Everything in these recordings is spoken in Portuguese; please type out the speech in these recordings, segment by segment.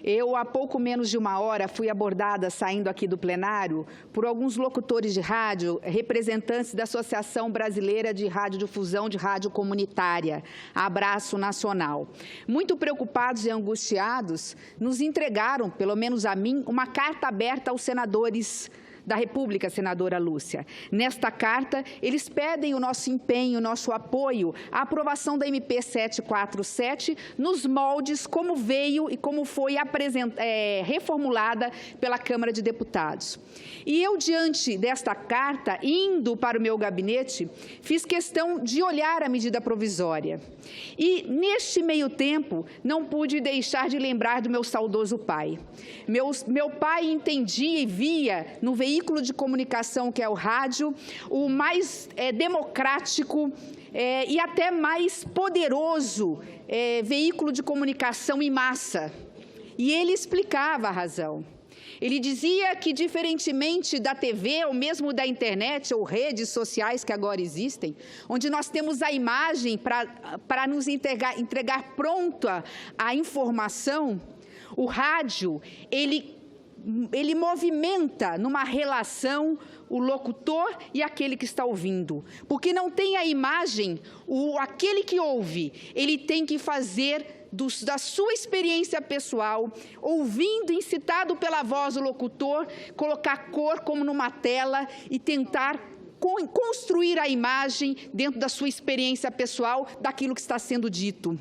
Eu, há pouco menos de uma hora, fui abordada, saindo aqui do plenário, por alguns locutores de rádio, representantes da Associação Brasileira de Radiodifusão de Rádio Comunitária, Abraço Nacional. Muito preocupados e angustiados, nos entregaram, pelo menos a mim, uma carta aberta aos senadores da República, senadora Lúcia. Nesta carta, eles pedem o nosso empenho, o nosso apoio à aprovação da MP 747 nos moldes como veio e como foi reformulada pela Câmara de Deputados. E eu, diante desta carta, indo para o meu gabinete, fiz questão de olhar a medida provisória. E, neste meio tempo, não pude deixar de lembrar do meu saudoso pai. Meu pai entendia e via no veículo de comunicação, que é o rádio, o mais democrático e até mais poderoso veículo de comunicação em massa. E ele explicava a razão. Ele dizia que, diferentemente da TV ou mesmo da internet ou redes sociais que agora existem, onde nós temos a imagem para nos entregar pronta a informação, o rádio, ele movimenta numa relação o locutor e aquele que está ouvindo. Porque não tem a imagem, aquele que ouve, ele tem que fazer da sua experiência pessoal, ouvindo, incitado pela voz do locutor, colocar cor como numa tela e tentar construir a imagem dentro da sua experiência pessoal daquilo que está sendo dito.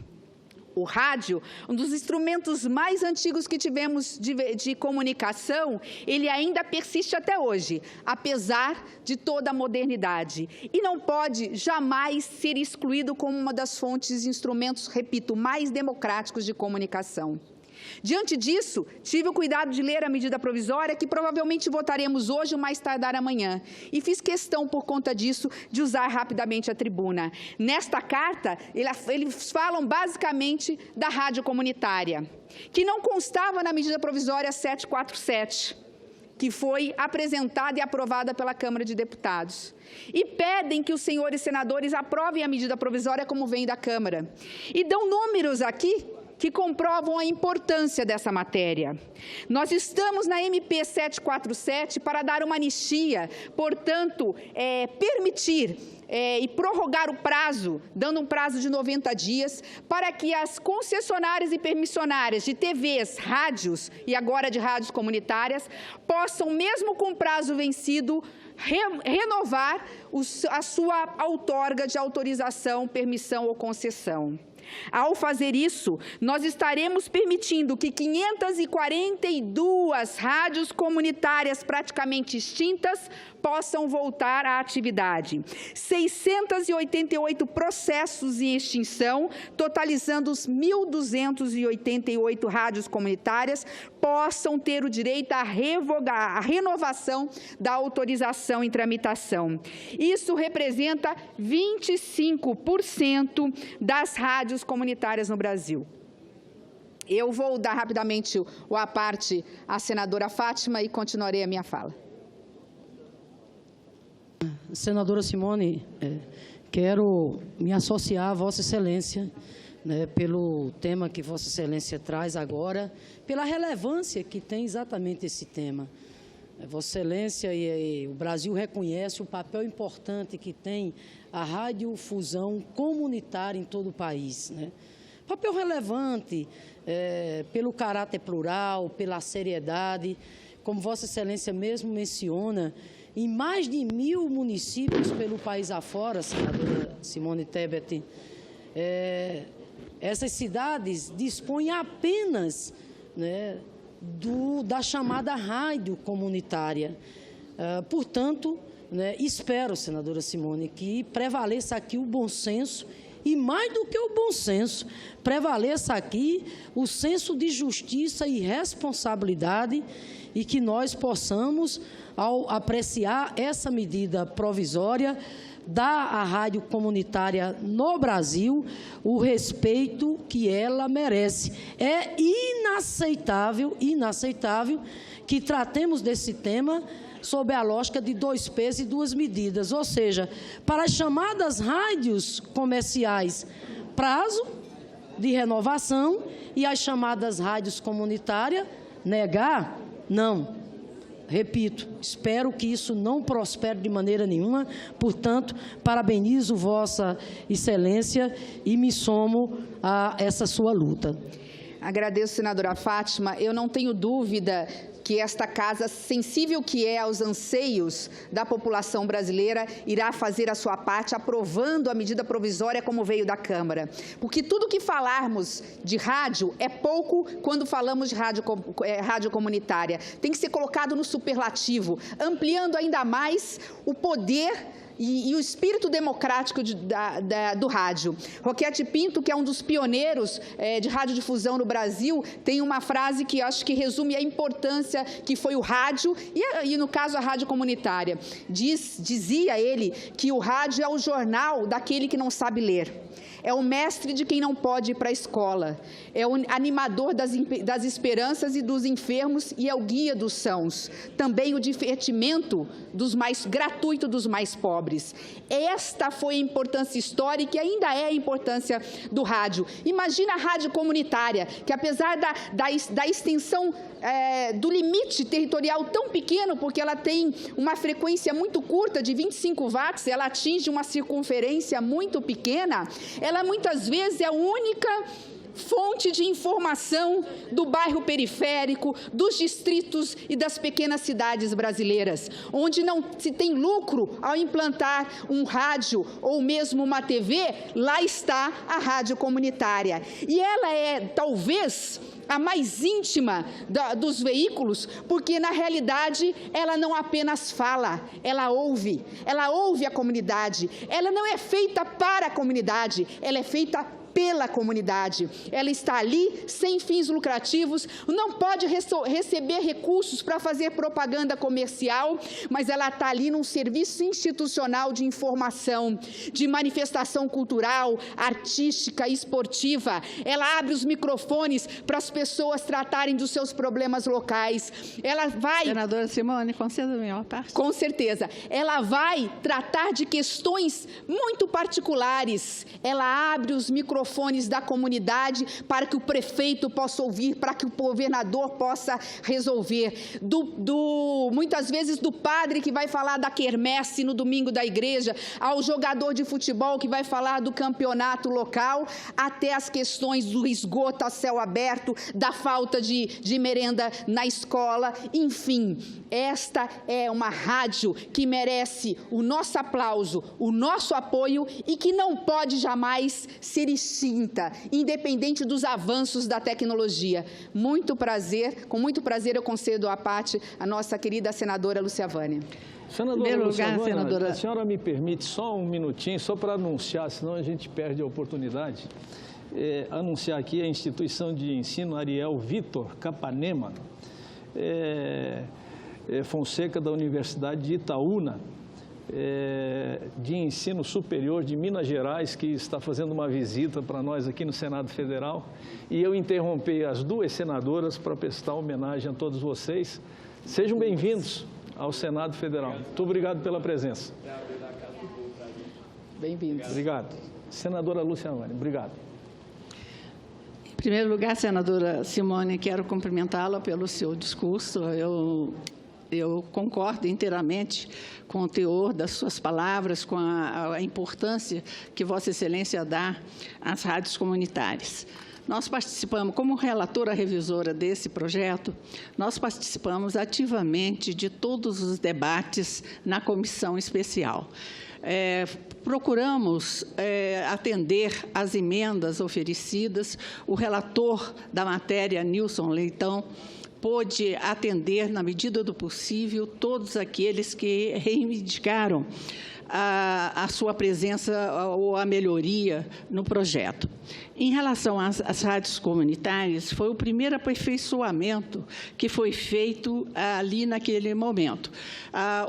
O rádio, um dos instrumentos mais antigos que tivemos de comunicação, ele ainda persiste até hoje, apesar de toda a modernidade. E não pode jamais ser excluído como uma das fontes de instrumentos, repito, mais democráticos de comunicação. Diante disso, tive o cuidado de ler a medida provisória, que provavelmente votaremos hoje ou mais tardar amanhã. E fiz questão, por conta disso, de usar rapidamente a tribuna. Nesta carta, eles falam basicamente da rádio comunitária, que não constava na medida provisória 747, que foi apresentada e aprovada pela Câmara de Deputados. E pedem que os senhores senadores aprovem a medida provisória como vem da Câmara. E dão números aqui que comprovam a importância dessa matéria. Nós estamos na MP 747 para dar uma anistia, portanto, permitir e prorrogar o prazo, dando um prazo de 90 dias, para que as concessionárias e permissionárias de TVs, rádios e agora de rádios comunitárias possam, mesmo com prazo vencido, renovar a sua outorga de autorização, permissão ou concessão. Ao fazer isso, nós estaremos permitindo que 542 rádios comunitárias praticamente extintas possam voltar à atividade. 688 processos em extinção, totalizando os 1.288 rádios comunitárias, possam ter o direito à renovação da autorização em tramitação. Isso representa 25% das rádios comunitárias no Brasil. Eu vou dar rapidamente a parte à senadora Fátima e continuarei a minha fala. Senadora Simone, quero me associar a Vossa Excelência, pelo tema que Vossa Excelência traz agora, pela relevância que tem exatamente esse tema. Vossa Excelência e o Brasil reconhece o papel importante que tem a radiodifusão comunitária em todo o país. Papel relevante pelo caráter plural, pela seriedade, como Vossa Excelência mesmo menciona, em mais de 1.000 municípios pelo país afora, senadora Simone Tebet, essas cidades dispõem apenas da chamada rádio comunitária. Portanto, espero, senadora Simone, que prevaleça aqui o bom senso e, mais do que o bom senso, prevaleça aqui o senso de justiça e responsabilidade e que nós possamos, ao apreciar essa medida provisória, dar à rádio comunitária no Brasil o respeito que ela merece. É inaceitável que tratemos desse tema sob a lógica de 2 pesos e 2 medidas, ou seja, para as chamadas rádios comerciais, prazo de renovação e as chamadas rádios comunitárias, negar? Não. Repito, espero que isso não prospere de maneira nenhuma, portanto, parabenizo Vossa Excelência e me somo a essa sua luta. Agradeço, senadora Fátima. Eu não tenho dúvida que esta casa, sensível que é aos anseios da população brasileira, irá fazer a sua parte, aprovando a medida provisória como veio da Câmara. Porque tudo que falarmos de rádio é pouco quando falamos de rádio comunitária. Tem que ser colocado no superlativo, ampliando ainda mais o poder e o espírito democrático do rádio. Roquete Pinto, que é um dos pioneiros de radiodifusão no Brasil, tem uma frase que acho que resume a importância que foi o rádio e no caso, a rádio comunitária. Dizia ele que o rádio é o jornal daquele que não sabe ler. É o mestre de quem não pode ir para a escola. É o animador das esperanças e dos enfermos e é o guia dos sãos. Também o divertimento gratuito dos mais pobres. Esta foi a importância histórica e ainda é a importância do rádio. Imagina a rádio comunitária, que apesar da extensão do limite territorial tão pequeno, porque ela tem uma frequência muito curta, de 25 watts, ela atinge uma circunferência muito pequena, ela muitas vezes é a única fonte de informação do bairro periférico, dos distritos e das pequenas cidades brasileiras, onde não se tem lucro ao implantar um rádio ou mesmo uma TV, lá está a rádio comunitária. E ela é, talvez, a mais íntima dos veículos, porque, na realidade, ela não apenas fala, ela ouve a comunidade. Ela não é feita para a comunidade, ela é feita pela comunidade. Ela está ali sem fins lucrativos, não pode receber recursos para fazer propaganda comercial, mas ela está ali num serviço institucional de informação, de manifestação cultural, artística, esportiva. Ela abre os microfones para as pessoas tratarem dos seus problemas locais. Ela vai... Senadora Simone, conceda-me uma parte. Com certeza. Ela vai tratar de questões muito particulares. Ela abre os microfones da comunidade para que o prefeito possa ouvir, para que o governador possa resolver. Muitas vezes do padre que vai falar da quermesse no domingo da igreja, ao jogador de futebol que vai falar do campeonato local, até as questões do esgoto a céu aberto, da falta de merenda na escola, enfim. Esta é uma rádio que merece o nosso aplauso, o nosso apoio e que não pode jamais ser extinta, independente dos avanços da tecnologia. Com muito prazer eu concedo a parte a nossa querida senadora Lúcia Vânia. Senadora Lúcia Vânia, a senhora me permite só um minutinho, só para anunciar, senão a gente perde a oportunidade. Anunciar aqui a instituição de ensino Ariel Vitor Capanema, Fonseca da Universidade de Itaúna, de ensino superior de Minas Gerais, que está fazendo uma visita para nós aqui no Senado Federal, e eu interrompi as duas senadoras para prestar homenagem a todos vocês. Sejam bem-vindos ao Senado Federal. Muito obrigado pela presença. Bem-vindos. Obrigado. Senadora Lúcia Vânia, obrigado. Em primeiro lugar, senadora Simone, quero cumprimentá-la pelo seu discurso. Eu concordo inteiramente com o teor das suas palavras, com a importância que Vossa Excelência dá às rádios comunitárias. Nós participamos, como relatora revisora desse projeto, nós participamos ativamente de todos os debates na comissão especial. Procuramos atender às emendas oferecidas. O relator da matéria, Nilson Leitão, pôde atender, na medida do possível, todos aqueles que reivindicaram a sua presença ou a melhoria no projeto. Em relação às rádios comunitárias, foi o primeiro aperfeiçoamento que foi feito ali naquele momento.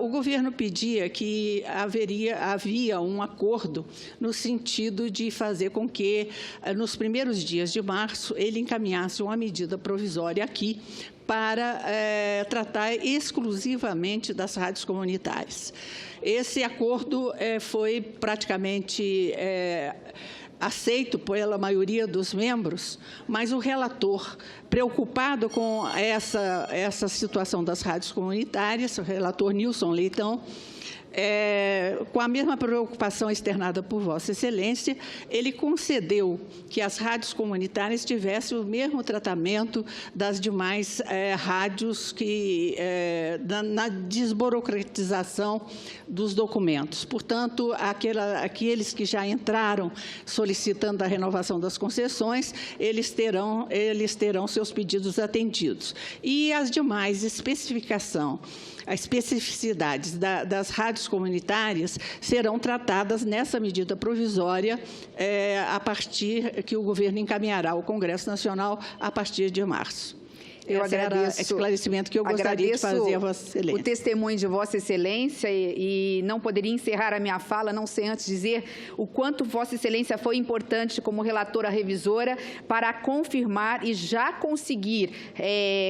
O governo pedia que havia um acordo no sentido de fazer com que, nos primeiros dias de março, ele encaminhasse uma medida provisória aqui para tratar exclusivamente das rádios comunitárias. Esse acordo foi praticamente aceito pela maioria dos membros, mas o relator, preocupado com essa situação das rádios comunitárias, o relator Nilson Leitão, com a mesma preocupação externada por Vossa Excelência, ele concedeu que as rádios comunitárias tivessem o mesmo tratamento das demais rádios na desburocratização dos documentos. Portanto, aqueles que já entraram solicitando a renovação das concessões, eles terão seus pedidos atendidos. E as demais as especificidades das rádios comunitárias serão tratadas nessa medida provisória a partir que o governo encaminhará ao Congresso Nacional a partir de março. Esse era o esclarecimento que eu gostaria de fazer a Vossa Excelência. O testemunho de Vossa Excelência e não poderia encerrar a minha fala, não sem antes dizer o quanto Vossa Excelência foi importante como relatora revisora para confirmar e já conseguir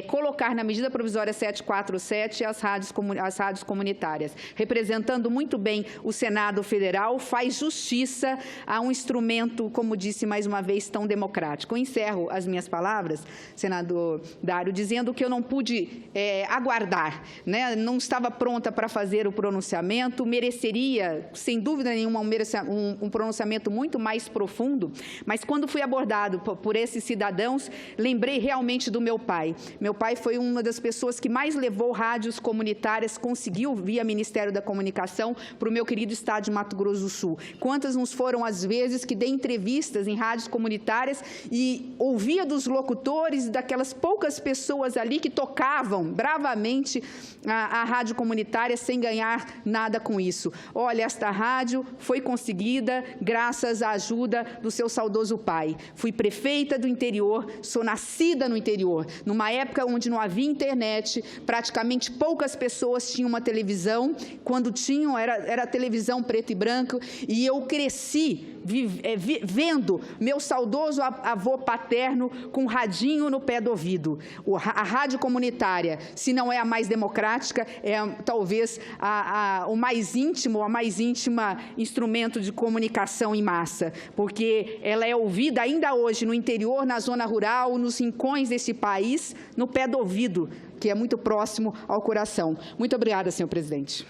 colocar na medida provisória 747 as rádios comunitárias. Representando muito bem o Senado Federal, faz justiça a um instrumento, como disse mais uma vez, tão democrático. Eu encerro as minhas palavras, senador Dário, dizendo que eu não pude aguardar, né? Não estava pronta para fazer o pronunciamento, mereceria, sem dúvida nenhuma, um pronunciamento muito mais profundo, mas quando fui abordado por esses cidadãos, lembrei realmente do meu pai. Meu pai foi uma das pessoas que mais levou rádios comunitárias, conseguiu, via Ministério da Comunicação, para o meu querido estado de Mato Grosso do Sul. Quantas nos foram as vezes que dei entrevistas em rádios comunitárias e ouvia dos locutores, daquelas poucas pessoas ali que tocavam bravamente a rádio comunitária sem ganhar nada com isso. Olha, esta rádio foi conseguida graças à ajuda do seu saudoso pai. Fui prefeita do interior, sou nascida no interior, numa época onde não havia internet, praticamente poucas pessoas tinham uma televisão, quando tinham era televisão preto e branco, e eu cresci vendo meu saudoso avô paterno com um radinho no pé do ouvido. A rádio comunitária, se não é a mais democrática, é talvez o mais íntimo, a mais íntima instrumento de comunicação em massa, porque ela é ouvida ainda hoje no interior, na zona rural, nos rincões desse país, no pé do ouvido, que é muito próximo ao coração. Muito obrigada, senhor presidente.